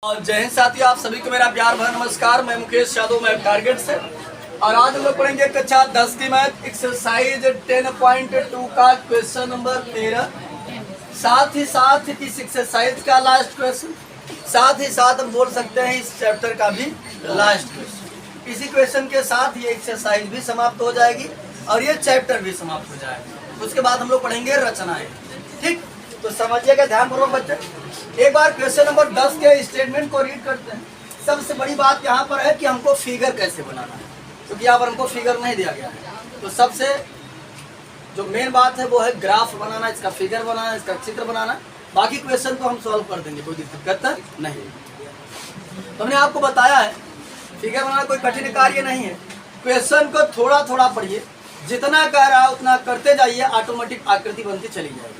और जय हिंद साथियों, आप सभी को मेरा प्यार भरा नमस्कार। मैं मुकेश यादव, मैं टारगेट से। और आज हम लोग पढ़ेंगे कक्षा 10 की मैथ एक्सरसाइज 10.2 का क्वेश्चन नंबर 13। साथ ही साथ इस एक्सरसाइज का लास्ट क्वेश्चन, साथ ही साथ हम बोल सकते हैं इस चैप्टर का भी लास्ट क्वेश्चन। इसी क्वेश्चन के साथ ये एक्सरसाइज भी समाप्त हो जाएगी और ये चैप्टर भी समाप्त हो जाएगा। उसके बाद हम लोग पढ़ेंगे रचनाएं। ठीक, तो समझिएगा ध्यानपूर्वक बच्चे। एक बार क्वेश्चन नंबर 10 के स्टेटमेंट को रीड करते हैं। सबसे बड़ी बात यहाँ पर है कि हमको फिगर कैसे बनाना है, क्योंकि यहाँ पर हमको फिगर नहीं दिया गया है। तो सबसे जो मेन बात है वो है ग्राफ बनाना, इसका फिगर बनाना, इसका चित्र बनाना। बाकी क्वेश्चन को हम सॉल्व कर देंगे, कोई दिक्कत नहीं। तो हमने आपको बताया है फिगर बनाना कोई कठिन कार्य नहीं है। क्वेश्चन को थोड़ा थोड़ा पढ़िए, जितना कह रहा है उतना करते जाइए, ऑटोमेटिक आकृति बनती चली जाएगी।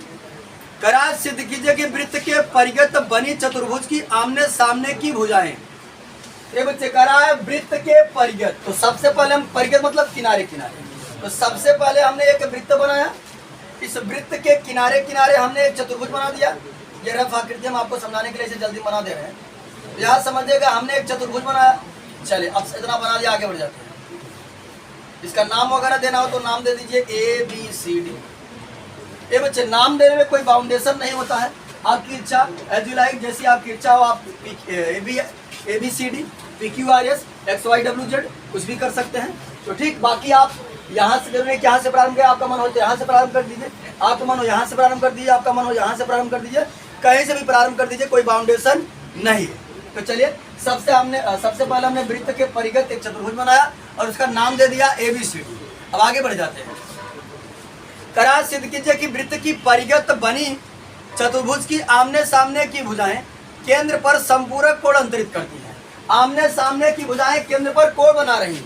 करार सिद्ध कीजिए कि वृत्त के परिगत बनी चतुर्भुज की आमने सामने की भुजाएं। ये बच्चे कह रहा है वृत्त के परिगत। तो सबसे पहले हम परिगत मतलब किनारे किनारे, तो सबसे पहले हमने एक वृत्त बनाया। इस वृत्त के किनारे किनारे हमने एक चतुर्भुज बना दिया। ये रफ आकृति हम आपको समझाने के लिए इसे जल्दी बना दे रहे हैं। यहाँ समझिएगा, हमने एक चतुर्भुज बनाया। चलिए अब इतना बना दिया, आगे बढ़ जाते हैं। इसका नाम वगैरह देना हो तो नाम दे दीजिए ABCD। ये बच्चे नाम देने में कोई बाउंडेशन नहीं होता है, आपकी इच्छा एज यू लाइक, जैसी आपकी इच्छा हो आप ABCD PQRS XYWZ कुछ भी कर सकते हैं। तो ठीक, बाकी आप यहाँ से करेंगे, यहाँ से प्रारंभ करें, आपका मन हो तो यहाँ से प्रारंभ कर दीजिए, आपका मन हो यहाँ से प्रारंभ कर दीजिए, आपका मन हो यहाँ से प्रारंभ कर दीजिए, कहीं से भी प्रारंभ कर दीजिए, कोई बाउंडेशन नहीं है। तो चलिए सबसे पहले हमने वृत्त के परिगत एक चतुर्भुज बनाया और उसका नाम दे दिया ABCD। अब आगे बढ़ जाते हैं। करार सिद्ध कीजिए कि वृत्त की परिगत बनी चतुर्भुज की आमने सामने की भुजाएं केंद्र पर संपूरक कोण अंतरित करती हैं। आमने सामने की भुजाएं केंद्र पर कोण बना रही हैं।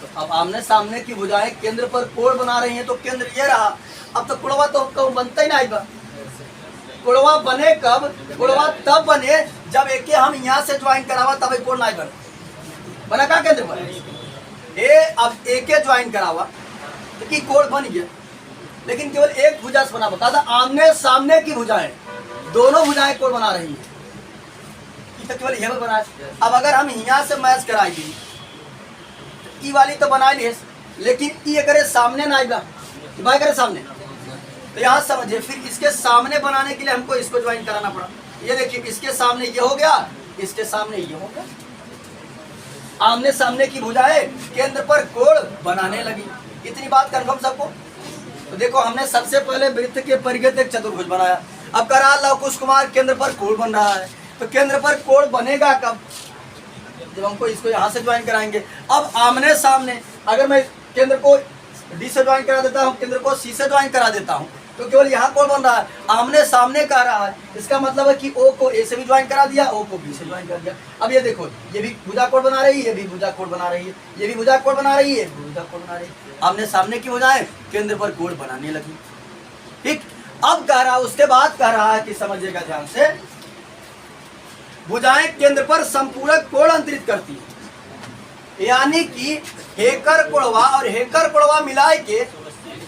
तो अब आमने सामने की भुजाएं केंद्र पर कोण बना रही हैं, तो केंद्र ये रहा। अब तो कुड़वा तो बनता ही ना आएगा। कुड़वा बने कब? कुड़वा तब बने जब एक हम यहाँ से ज्वाइन करावा, तब एक कोण नहीं बना का केंद्र पर। अब एक ज्वाइन करावा कि कोण बन गया, लेकिन केवल एक भुजा से बना। बता था आमने सामने की भुजाएं, दोनों भुजाएं कोण बना रही हैं, तो केवल यह बना है। अब अगर हम यहाँ से मैच कराएंगे, ई वाली तो बना ली है, लेकिन ई करे सामने ना आएगा, भाई करे सामने। तो यहाँ समझिए, फिर इसके सामने बनाने के लिए हमको इसको ज्वाइन कराना पड़ा। ये देखिए, इसके सामने ये हो गया, इसके सामने ये हो गया। आमने सामने की भुजाएं केंद्र पर कोण बनाने लगी। इतनी बात कंफर्म सबको? तो देखो, हमने सबसे पहले वृत्त के परिगत एक चतुर्भुज बनाया। अब करा लव कुश कुमार केंद्र पर कोण बन रहा है। तो केंद्र पर कोण बनेगा कब? जब हमको इसको यहाँ से ज्वाइन कराएंगे। अब आमने सामने, अगर मैं केंद्र को D से ज्वाइन करा देता हूँ, केंद्र को C से ज्वाइन करा देता हूँ, तो केवल यहाँ कोण बन रहा है, आमने सामने कह रहा है। इसका मतलब है कि O को A से भी ज्वाइन करा दिया, O को B से ज्वाइन कर दिया। अब ये देखो, ये भी भुजा कोण बना रही है, ये भी भुजा कोण बना रही है, ये भी भुजा कोण बना रही है, भुजा कोण बना रही है। आमने सामने की भुजाएं केंद्र पर कोण बनाने लगी। ठीक, अब कह रहा, उसके बाद कह रहा है कि समझिएगा ध्यान से, भुजाएं केंद्र पर संपूरक कोण अंतरित करती है। यानी कि हेकर कोणवा और हेकर कोणवा मिलाए के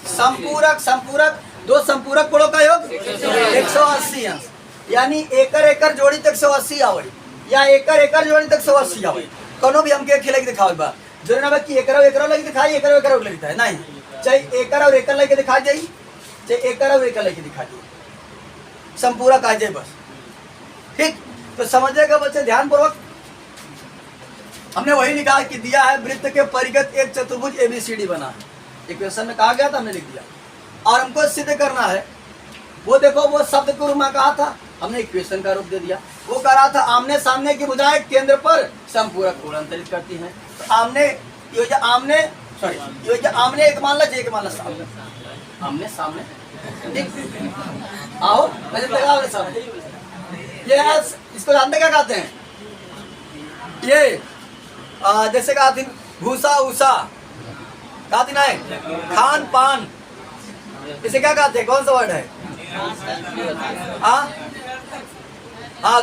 संपूरक दो संपूरक कोणों का योग 180 अंश। यानी एकर जोड़ी तक 180 आवड़ी, या एकर जोड़ी तक 180 आवड़ी। कोनो भी हमके खेले के दिखाओ बा, जो ना कि एकरो लगे दिखाई, एकरो लगे दिखाई नहीं, चाहे एकर और एकर लगे दिखा जाइए, चाहे एकर और एकर लगे दिखा जाइए, संपूरक आ जाए बस। ठीक, तो समझिएगा बच्चे ध्यानपूर्वक। हमने वही लिखा कि दिया है वृत्त के परिगत एक चतुर्भुज ABCD बना है। एक क्वेश्चन में कहा गया था, हमने लिख दिया। और हमको सिद्ध करना है, वो देखो, वो शब्द के रूप में कहा था, हमने इक्वेशन का रूप दे दिया। वो कह रहा था आमने सामने की भुजाएं केंद्र पर संपूरक कोण अंतरित करती हैं। तो आमने एक मान ला, एक मान ला सामने, आमने सामने। आओ मैं सामने, ये इसको जानते क्या कहते हैं? ये जैसे कहा थी भूसा उषा, कहा थी ना खान पान, इसे क्या कहते हैं? कौन सा वर्ड है? हाँ,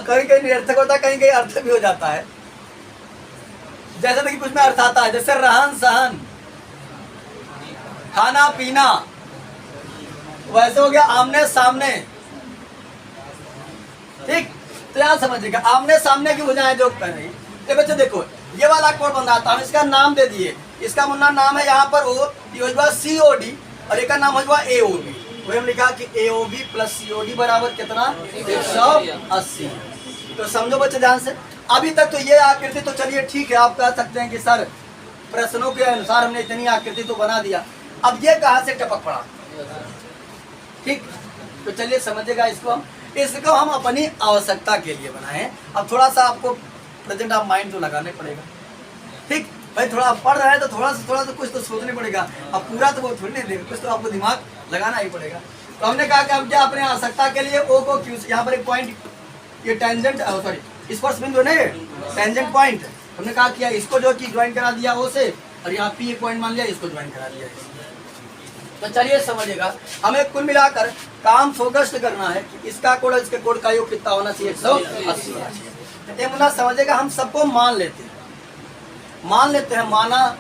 कहीं कहीं निरर्थक होता है, कहीं कहीं अर्थ भी हो जाता है। जैसे कि कुछ में अर्थ आता है, जैसे रहन सहन, खाना पीना, वैसे हो गया आमने सामने। ठीक, तो यहाँ समझिएगा आमने सामने की भुजाएं जो कर रही तो बच्चे देखो ये वाला कोण बनाता हूँ, इसका नाम दे दिए, इसका मुन्ना नाम है यहाँ पर ओ, ये हो जाएगा COD और एक का नाम हो जाएगा AOB। वही हम लिखा कि AOB प्लस COD बराबर कितना 180। तो समझो बच्चे ध्यान से। अभी तक तो ये आकृति तो चलिए ठीक है, आप कह सकते हैं कि सर प्रश्नों के अनुसार हमने इतनी आकृति तो बना दिया, अब ये कहाँ से टपक पड़ा। ठीक, तो चलिए समझिएगा इसको हम अपनी आवश्यकता के लिए बनाए। अब थोड़ा सा आपको प्रेजेंट ऑफ माइंड तो लगाने पड़ेगा। ठीक भाई, थोड़ा पढ़ रहे हैं तो थोड़ा सा कुछ तो सोचने पड़ेगा। अब पूरा तो वो थोड़ी नहीं देगा, कुछ तो आपको दिमाग लगाना ही पड़ेगा। तो हमने कहा कि हम क्या अपने आवश्यकता के लिए ओ को क्यू, यहाँ पर एक पॉइंट ये टेंजेंट सॉरी स्पर्श बिंदु नहीं टेंजेंट पॉइंट, हमने कहा किया इसको जो कि ज्वाइन करा दिया ओ से, और यहाँ P एक पॉइंट मान लिया, इसको ज्वाइन करा दिया। तो चलिए समझिएगा, हमें कुल मिलाकर काम फोकस्ड करना है कि इसका कोड और इसके कोड का योग कितना होना चाहिए 180 होना चाहिए। तो मुन्ना समझिएगा हम सबको मान लेते हैं माना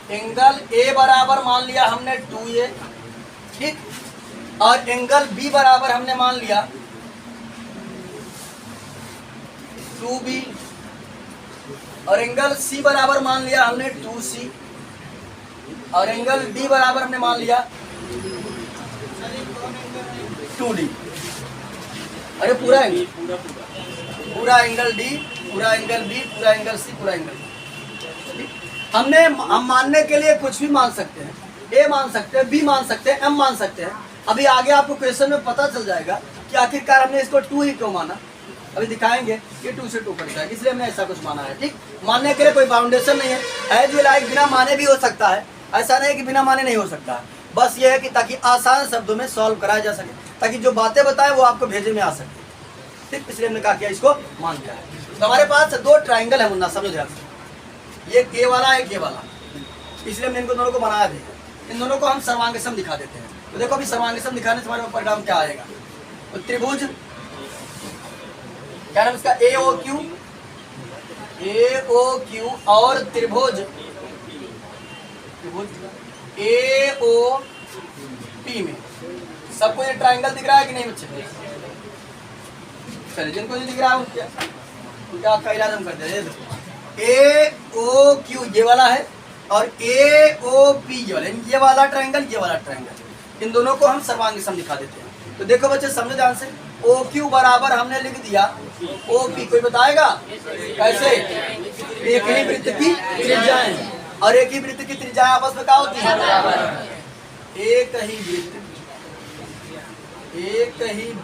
एंगल A बराबर मान लिया हमने 2A, ठीक, और एंगल B बराबर हमने मान लिया 2B, और एंगल C बराबर मान लिया हमने 2C, और एंगल D बराबर हमने मान लिया 2D। अरे पूरा एंगल, पूरा एंगल D, पूरा एंगल B, पूरा एंगल C, पूरा एंगल D। हम मानने के लिए कुछ भी मान सकते हैं, A मान सकते हैं, B मान सकते हैं, M मान सकते हैं। अभी आगे आपको क्वेश्चन में पता चल जाएगा कि आखिरकार हमने इसको 2 ही क्यों माना। अभी दिखाएंगे कि 2 से 2 कट जाएगा, इसलिए हमने ऐसा कुछ माना है। ठीक, मानने के लिए कोई फाउंडेशन नहीं है, एज वी लाइक बिना माने भी हो सकता है, ऐसा नहीं कि बिना माने नहीं हो सकता है। बस ये है कि ताकि आसान शब्दों में सॉल्व कराया जा सके, ताकि जो बातें बताएं वो आपको भेजे में आ सके। ठीक, इसलिए हमने कहा कि इसको मान दिया है। तो हमारे पास 2 ट्राइंगल है मुन्ना, समझो ध्यान से, ये ए वाला है, ये वाला, इसलिए हमने इनको दोनों को बनाया दिया। इन दोनों को हम सर्वांग सम दिखा देते हैं। तो देखो अभी सर्वांग सम दिखाने से हमारे परिणाम क्या आएगा। तो त्रिभुज क्या नाम इसका AOQ और त्रिभुज AOP में सबको ये ट्राइंगल दिख रहा है कि नहीं बच्चे? चलिए जिनको नहीं दिख रहा है उनका आपका इलाज हम कर दे। AOQ ये वाला है और AOP ये वाला, ये वाला ट्राइंगल, ये वाला ट्राइंगल, इन दोनों को हम सर्वांग सम दिखा देते हैं। तो देखो बच्चे समझो ध्यान से, OQ बराबर हमने लिख दिया OP, कोई बताएगा कैसे? एक ही वृत्त की त्रिज्याएं, और एक ही वृत्त की त्रिज्याएं आपस में क्या होती है? एक ही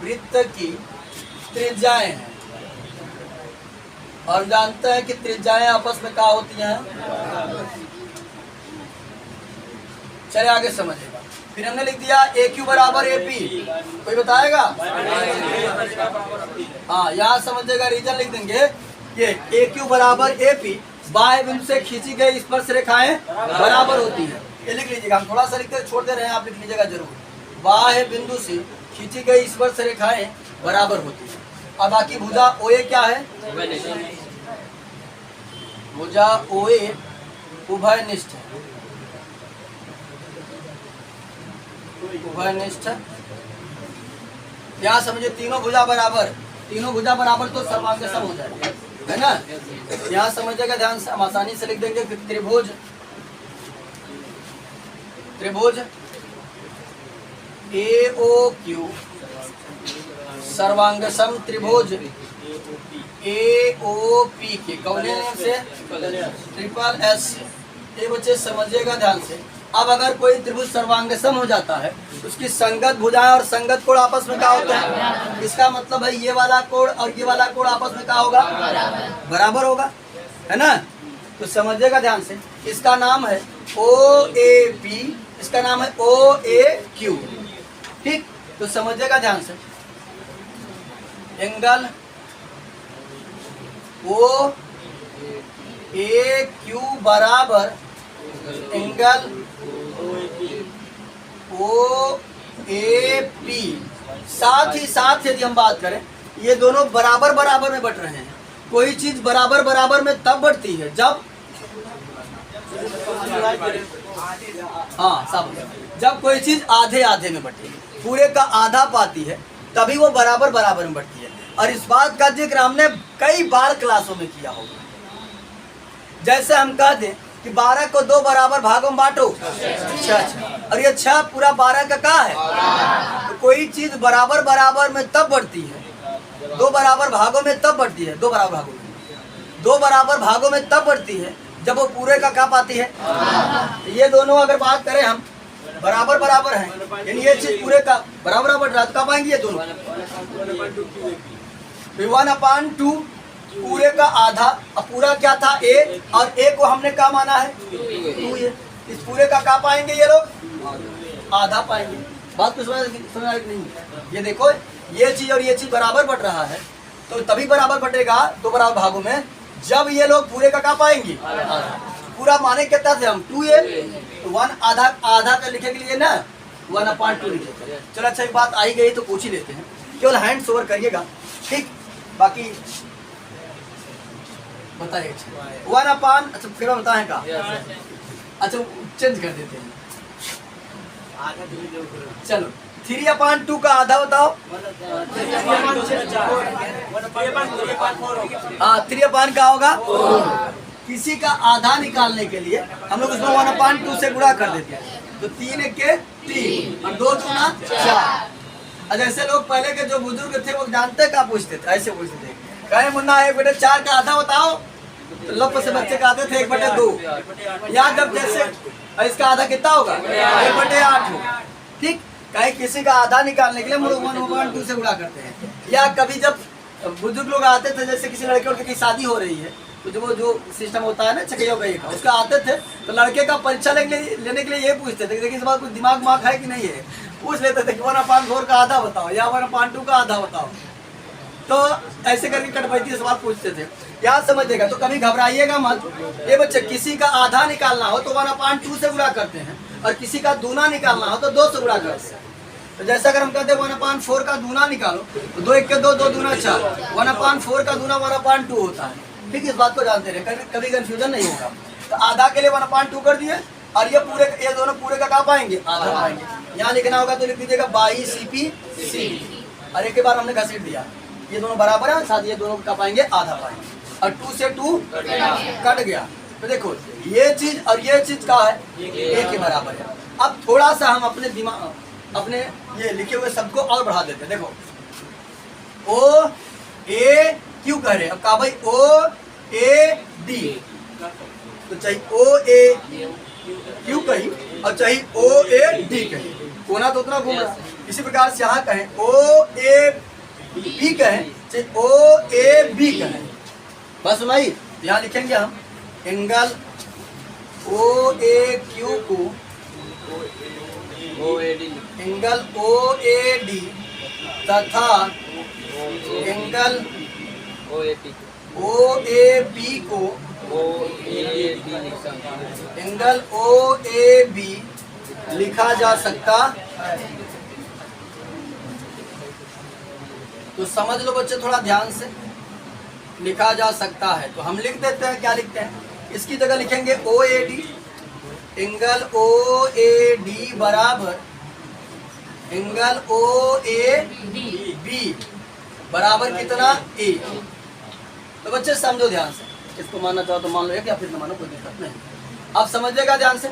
वृत्त की त्रिज्याएं हैं, और जानते हैं कि त्रिज्याएं आपस में क्या होती हैं। चलिए आगे समझिएगा। फिर हमने लिख दिया AQ बराबर AP, कोई बताएगा? हाँ, यहाँ समझिएगा, रीजन लिख देंगे, ये AQ बराबर AP बाह्य बिंदु से खींची गई स्पर्श रेखाएं बराबर होती है। ये लिख लीजिएगा, हम थोड़ा सा लिखते छोड़ दे रहे हैं, आप लिख लीजिएगा जरूर। बाह्य बिंदु से खींची गई स्पर्श रेखाएं बराबर होती है। अब बाकी भुजा OA क्या है? भुजा OA उभयनिष्ठ है, उभयनिष्ठ। यहाँ समझिए तीनों भुजा बराबर तो सर्वांग सम हो जाएगा, है ना। यहाँ समझिएगा ध्यान से, हम आसानी से लिख देंगे कि त्रिभुज AOQ सर्वांग सम त्रिभुज AOP के कौने से? Triple S। ये बच्चे समझिएगा ध्यान से, अब अगर कोई त्रिभुज सर्वांग सम हो जाता है, उसकी संगत भुजाएं और संगत कोण आपस में क्या होता है? इसका मतलब है ये वाला कोण और ये वाला कोण आपस में क्या होगा? बराबर होगा, है ना। तो समझिएगा ध्यान से, इसका नाम है OAP, इसका नाम है OAQ। ठीक, तो समझिएगा ध्यान से, एंगल OAQ बराबर एंगल OAP। साथ ही साथ यदि हम बात करें, ये दोनों बराबर में बट रहे हैं। कोई चीज बराबर में तब बढ़ती है जब, हाँ सब जब कोई चीज आधे आधे में बटेगी, पूरे का आधा पाती है, तभी वो बराबर बराबर में बटती है। और इस बात का जिक्र हमने कई बार क्लासों में किया होगा। जैसे हम कहते हैं कि 12 को 2 बराबर भागों में बांटो, 6 और ये 6 पूरा 12 का क्या है। तो कोई चीज बराबर बराबर में तब बढ़ती है, 2 बराबर भागों में तब बढ़ती है, 2 बराबर भागों में, 2 बराबर भागों में तब बढ़ती है जब वो पूरे का क्या पाती है। ये दोनों अगर बात करें हम बराबर बराबर हैं, यानी ये चीज पूरे का बराबर बराबर रहा, तो कब आएंगे ये दोनों 1/2 पूरे का आधा। अब पूरा क्या था a, और a को हमने क्या माना है 2a। इस पूरे का क्या पाएंगे ये लोग, आधा पाएंगे। बात को समझ नहीं। ये देखो ये चीज और ये चीज बराबर बढ़ रहा है, तो तभी बराबर बटेगा 2 बराबर भागों में जब ये लोग पूरे का क्या पाएंगे। पूरा माने कितना थे हम 2a, तो 1 आधा आधा का लिखे के लिए ना 1/2 लिखे। चलो अच्छा एक बात आई गई तो पूछ ही लेते हैं, केवल हैंड्स ओवर करिएगा, ठीक। बाकी बताइए 1/, अच्छा फिर बताएं का, अच्छा चेंज कर देते हैं। चलो 3/2 का आधा बताओ। हाँ 3/4 का होगा। किसी का आधा निकालने के लिए हम लोग उसको 1/2 से गुणा कर देते हैं, तो 3 के 3 और 2 दूना 4। जैसे लोग पहले के जो बुजुर्ग थे वो जानते क्या पूछते थे, ऐसे पूछते थे, कहे मुन्ना 1/4 का आधा बताओ, तो लप से बच्चे कहते थे 1/2। या जब जैसे इसका आधा कितना होगा 1/8 होगा, ठीक। कहीं किसी का आधा निकालने के लिए हम लोग 1/2 से गुणा करते हैं। या कभी जब बुजुर्ग लोग आते थे, जैसे किसी लड़के की शादी हो रही है, तो जो वो जो सिस्टम होता है ना चकैया का, उसका आते थे तो लड़के का परीक्षा लेने के लिए ये पूछते थे कि इस बात कुछ दिमाग है कि नहीं है, पूछ लेते थे कि 1/4 का आधा बताओ या 1/2 का आधा बताओ। तो ऐसे करके कटपैती सवाल पूछते थे, याद समझिएगा। तो कभी घबराइएगा मत। ये बच्चे किसी का आधा निकालना हो तो 1/2 से गुणा करते हैं, और किसी का दूना निकालना हो तो 2 से गुणा करते हैं। तो जैसा अगर हम कहते हैं 1/4 का दूना निकालो, तो 2 1 के 2 2 दूना 4, 1/4 का दूना 1/2 होता है, ठीक। इस बात को जानते रहे, कभी कंफ्यूजन नहीं होगा। तो आधा के लिए 1/2 कर दिए, और ये पूरे ये दोनों पूरे का क्या पाएंगे, आधा पाएंगे। यहाँ लिखना होगा तो लिख दीजिएगा 22 CP, और एक के बार हमने घसीट दिया, ये दोनों बराबर है, साथ ये दोनों का पाएंगे आधा पाएंगे, और 2 से 2 कट गया। तो देखो ये चीज और ये चीज का है एक के बराबर है। अब थोड़ा सा हम अपने दिमाग अपने ये लिखे हुए शब्द को और बढ़ा देते हैं। देखो O A क्यों कह रहे हैं, अब कहा भाई O A D, तो चाहिए O A क्यों कही और चाहिए O A D कही, कोना तो उतना घूम रहा। इसी प्रकार से यहाँ कहें O A B कहें, चाहे O A B कहें, बस भाई यहाँ लिखेंगे हम एंगल O A Q को एंगल O A D तथा एंगल O A P को एंगल O A B लिखा जा सकता। तो समझ लो बच्चे थोड़ा ध्यान से, लिखा जा सकता है। तो हम लिख देते हैं, क्या लिखते हैं, इसकी जगह लिखेंगे OAD, एंगल OAD बराबर एंगल OAB बराबर कितना A। तो बच्चे समझो ध्यान से, इसको मानना चाहो तो मान लो एक, या फिर न मानो कोई दिक्कत नहीं। अब समझिएगा ध्यान से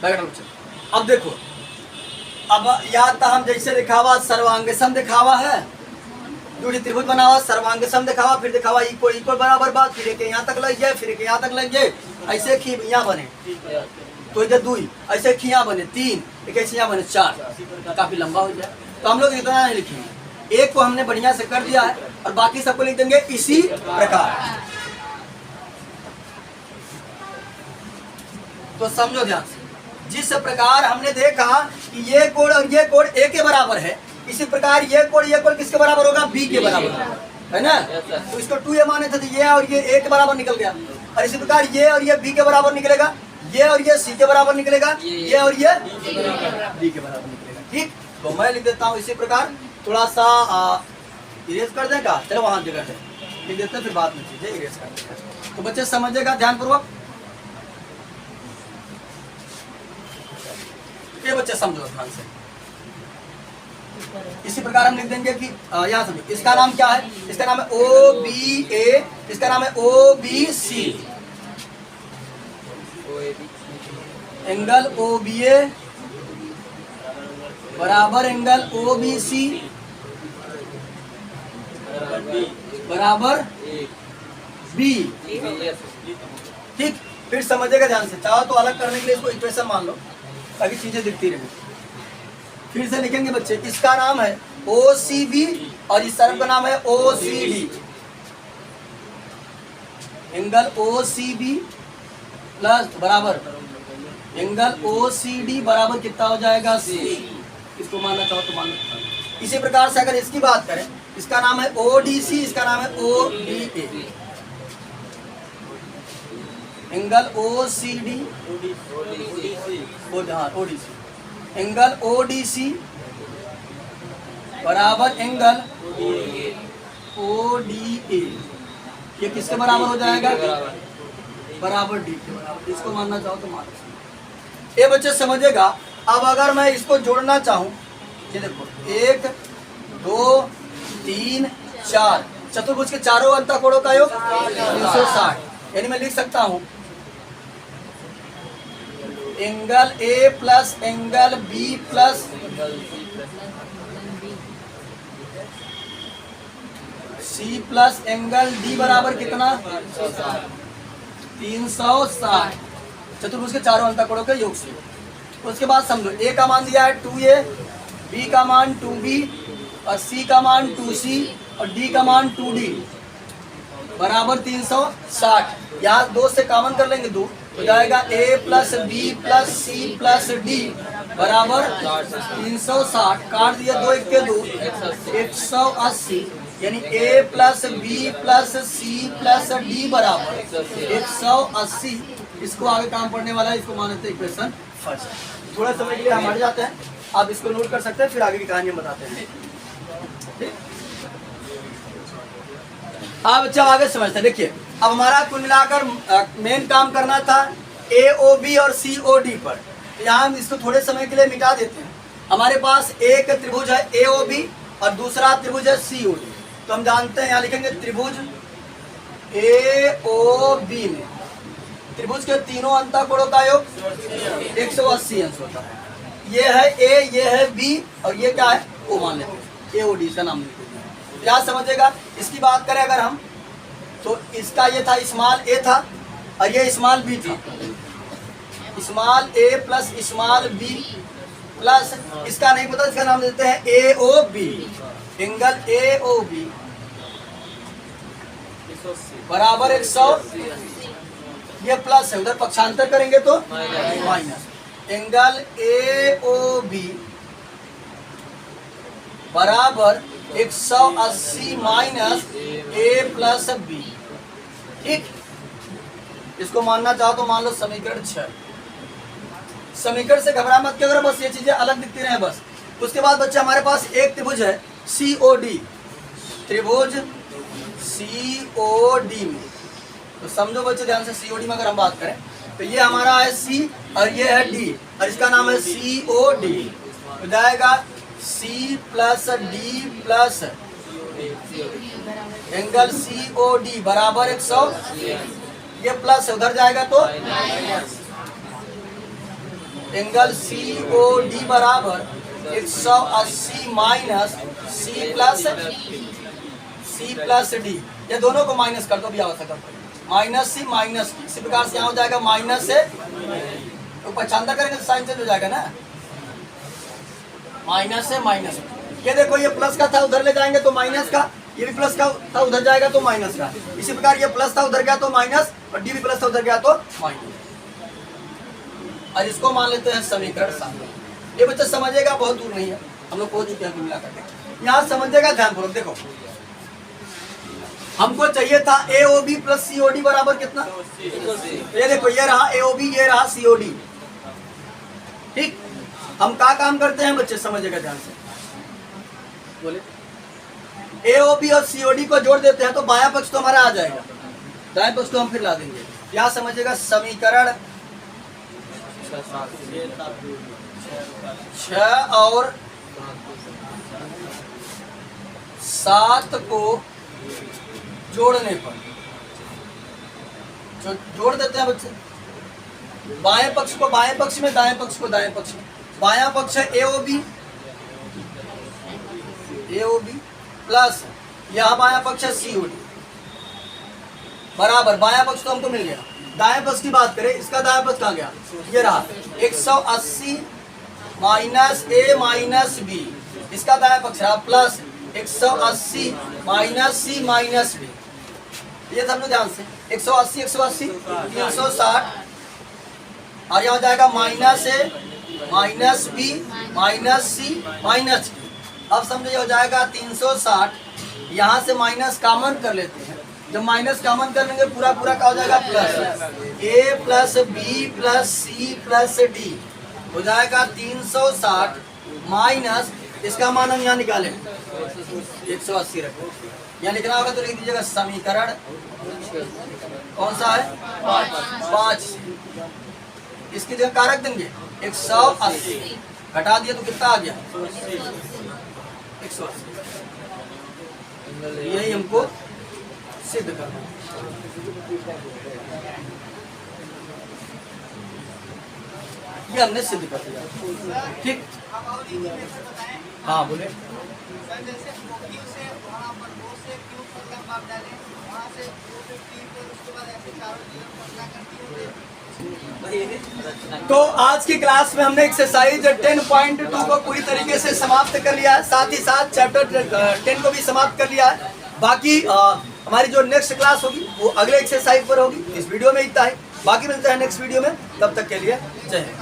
बच्चे। अब देखो, अब याद था हम जैसे दिखावा सर्वांग सम दिखावा है, दूरी त्रिभुज बनावा सर्वांग सम दिखावा, फिर दिखावा इक्वल इक्वल बराबर बात, फिर एक यहाँ तक लग जाए, फिर एक यहाँ तक लग जाए, ऐसे खी यहाँ बने तो इधर 2, ऐसे खिया बने 3, एक ऐसे यहाँ बने 4, काफी लंबा हो जाए। तो हम लोग इतना नहीं लिखेंगे, एक को हमने बढ़िया से कर दिया है और बाकी सबको लिख देंगे इसी प्रकार। तो समझो ध्यान से, जिस प्रकार हमने देखा कि ये कोण और ये कोण A के बराबर है, इसी प्रकार ये कोण किसके बराबर होगा, B के बराबर है ना। तो इसको 2A माने थे, तो ये और ये A के बराबर निकल गया, और इसी प्रकार ये और ये B के बराबर निकलेगा, ये और ये C के बराबर निकलेगा, ये और ये D के बराबर निकलेगा, ठीक। तो मैं लिख देता हूँ इसी प्रकार, थोड़ा सा इरेज कर देगा, चलो वहां जगह है लिख देते हैं, फिर बाद में चीजें इरेज कर देगा। तो बच्चे समझिएगा ध्यान पूर्वक। ये बच्चे समझो ध्यान से। इसी प्रकार हम लिख देंगे कि यहाँ समझो, इसका नाम क्या है, इसका नाम है OBA, इसका नाम है OBC। एंगल OBA बराबर एंगल OBC बराबर B। ठीक, फिर समझेगा ध्यान से। चाहो तो अलग करने के लिए इसको इक्वेशन मान लो ताकि चीजें दिखती रहे। फिर से लिखेंगे बच्चे, इसका नाम है OCB और इस तरफ का नाम है OCD। एंगल OCB प्लस बराबर एंगल OCD बराबर कितना हो जाएगा C। इसको मानना चाहो तो मान लो। इसी प्रकार से अगर इसकी बात करें, इसका नाम है ODC, इसका नाम है ODA। Angle OCD ODC angle ODC बराबर एंगल ODA। ये किसके बराबर हो जाएगा, बराबर D के बराबर। इसको मानना चाहो तो मान लो। ये बच्चे समझेगा। अब अगर मैं इसको जोड़ना चाहूं, ये देखो 1 2 3 4 चतुर्भुज के चारों अंतःकोणों का योग 360। यानी मैं लिख सकता हूं angle A plus angle B plus C plus angle D बराबर कितना 360 चतुर्भुज के चारों अंतःकोणों के योग से। उसके बाद समझो, A का मान दिया है 2A, B का मान 2B और C का मान 2C और D का मान 2D बराबर 360। यहाँ 2 से कॉमन कर लेंगे, 2 हो जाएगा A plus B plus C plus D बराबर 360। काट दिया 2 1 के 2 180। यानी A plus B plus C plus D बराबर 180। इसको आगे काम पड़ने वाला है, इसको मानते हैं इक्वेशन फर्स्ट। थोड़ा समय के लिए हम हट जाते हैं, आप इसको नोट कर सकते हैं, फिर आगे की कहानी हम बताते हैं। अब बच्चा आगे समझते हैं। देखिए, अब हमारा कुल मिलाकर मेन काम करना था AOB और COD पर। तो यहाँ हम इसको थोड़े समय के लिए मिटा देते हैं। हमारे पास एक त्रिभुज है AOB और दूसरा त्रिभुज है COD। तो हम जानते हैं, यहाँ लिखेंगे त्रिभुज AOB में त्रिभुज के तीनों अंतःकोणों का योग 180 अंश होता है। ये है A, ये है B और ये क्या है O मान लेते हैं। AOD का नाम लिखते हैं। क्या समझेगा। इसकी बात करें अगर हम, तो इसका ये था स्मॉल a था और ये स्मॉल b था। Small a plus small b plus इसका नहीं पता, इसका नाम देते हैं AOB। एंगल AOB बराबर 100। ये प्लस है, उधर पक्षांतर करेंगे तो माइनस। एंगल AOB बराबर 180 माइनस A प्लस B। ठीक, इसको मानना चाहो तो मान लो समीकरण 6। समीकरण से घबरा मत कि अगर बस ये चीजें अलग दिखती रहे बस। उसके बाद बच्चे हमारे पास एक त्रिभुज है COD, त्रिभुज COD में। तो समझो बच्चे ध्यान से, COD में अगर हम बात करें तो ये हमारा है C और ये है D और इसका नाम है COD। हो जाएगा C plus D plus angle COD बराबर 100। ये प्लस उधर जाएगा तो एंगल COD बराबर 180 माइनस C प्लस D। ये दोनों को माइनस कर दो भी आवश्यक माइनस C माइनस D। इसी प्रकार से यहाँ हो जाएगा माइनस से, तो 75 करेंगे तो साइन चेंज हो जाएगा ना, माइनस से माइनस। ये देखो, ये प्लस का था उधर ले जाएंगे तो माइनस का, ये भी प्लस का था उधर जाएगा तो माइनस का। इसी प्रकार ये प्लस था उधर गया तो माइनस और डी भी प्लस था उधर गया तो माइनस। और इसको मान लेते हैं समीकरण 7। ये बच्चा समझेगा, बहुत दूर नहीं है, हम लोग पहुंच चुके हैं मिला करके। यहाँ समझेगा ध्यानपूर्वक। देखो, हमको चाहिए था AOB प्लस COD बराबर कितना। ये देखो, ये रहा AOB, ये रहा COD। ठीक, हम क्या काम करते हैं बच्चे, समझेगा ध्यान से। बोले AOB और COD को जोड़ देते हैं तो बायां पक्ष तो हमारा आ जाएगा, दाएं पक्ष तो हम फिर ला देंगे। यहाँ समझिएगा समीकरण 6 और 7 को जोड़ने पर, जो जोड़ देते हैं बच्चे, बाएं पक्ष को बाएं पक्ष में, दाएं पक्ष को दाएं पक्ष में। बायां पक्ष है AOB प्लस यहाँ बायां पक्ष है COD बराबर, बायां पक्ष तो हमको मिल गया। दाएं पक्ष की बात करें, इसका दाएं पक्ष कहाँ गया, ये रहा 180 माइनस A माइनस B, इसका दाएं पक्ष रहा plus 180 minus C minus B। ये समझो ध्यान से, 180 360 और यहाँ जाएगा minus A minus B minus C minus B। अब समझो ये हो जाएगा 360, यहाँ से माइनस कॉमन कर लेते हैं, जब माइनस कॉमन कर लेंगे पूरा पूरा क्या हो जाएगा plus, A plus B plus C plus D हो जाएगा 360 माइनस, इसका मान हम यहाँ निकालें 180 रखें, यहाँ लिखना होगा तो लिख दीजिएगा समीकरण कौन सा है 5, इसकी जगह कारक देंगे 180, घटा दिया तो कितना आ गया 180। यही हमको सिद्ध करना है। ये हमने सिद्ध कर दिया, ठीक। हाँ बोले। तो आज की क्लास में हमने एक्सरसाइज 10.2 को पूरी तरीके से समाप्त कर लिया है, साथ ही साथ चैप्टर 10 को भी समाप्त कर लिया है। बाकी हमारी जो नेक्स्ट क्लास होगी वो अगले एक्सरसाइज पर होगी। इस वीडियो में इतना ही, बाकी मिलते हैं नेक्स्ट वीडियो में, तब तक के लिए जय हिंद।